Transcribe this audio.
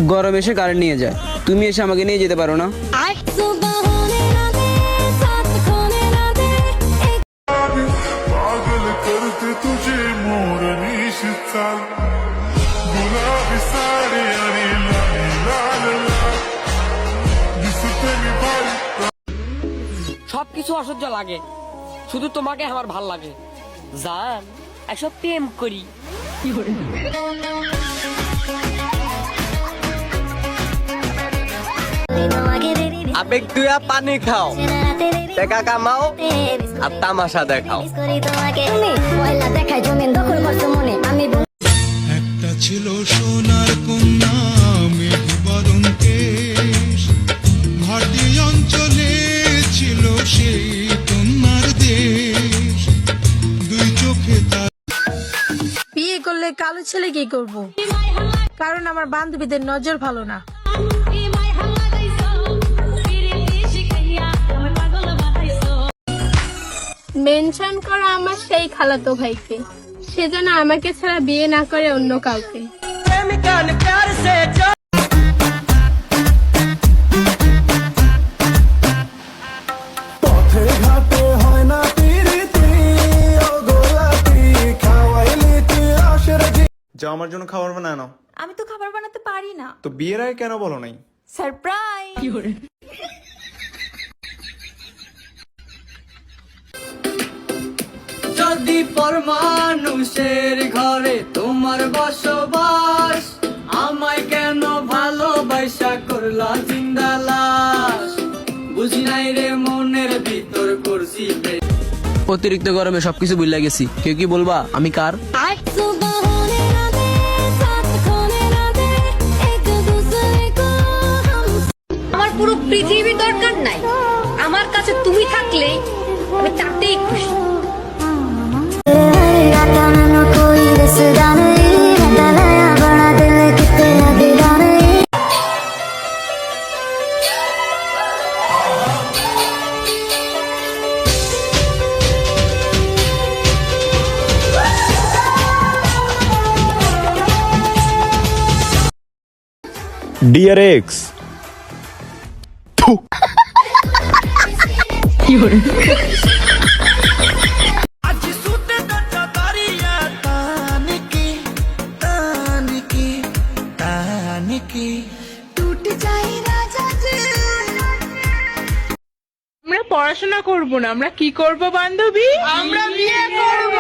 গরম এসে কারেন্ট নিয়ে যায়, তুমি এসে আমাকে নিয়ে যেতে পারো না? সবকিছু অসহ্য লাগে, শুধু তোমাকে আমার ভাল লাগে। জান, এসব প্রেম করি। আবেগ দুয়া পানি খাও, টাকা কামাও আর তামাশা দেখাও। একটা ছিল সোনার কন্যা মেঘবরণ কেশ, ঘাটি অঞ্চলে ছিল সেই কন্যার দেশ, দুই চোখে তার। বিয়ে করলে কালো ছেলে কি করব, কারণ আমার বান্ধবীদের নজর ভালো না। মেনশন করা আমার সেই খালাতো ভাইকে, সে যেন আমাকে ছাড়া বিয়ে না করে অন্য কাউকে। পথে ঘাটে হয় না পিরিতি, ও গোলাপি খাওয়াইলি তুই আশের জি। যাও আমার জন্য খাবার বানায় নাও। আমি তো খাবার বানাতে পারি না। তো বিয়ের আগে কেন বলো নাই? সারপ্রাইজ। যদি পর মানুষের ঘরে তোমার বসবাস, আমায় কেন ভালোবাসা করলা জিন্দা লাশ, বুঝি নাই রে মনের ভিতর করছি। অতিরিক্ত গরমে সবকিছু ভুলে গেছি, কেউ কি বলবা আমি কার? আমার পুরো পৃথিবী দরকার নাই, আমার কাছে তুমি থাকলে আমি তাতেই খুশি। ডিয়ার এক্স, আমরা পড়াশোনা করব না, আমরা কি করব বান্ধবী? আমরা বিয়ে করব।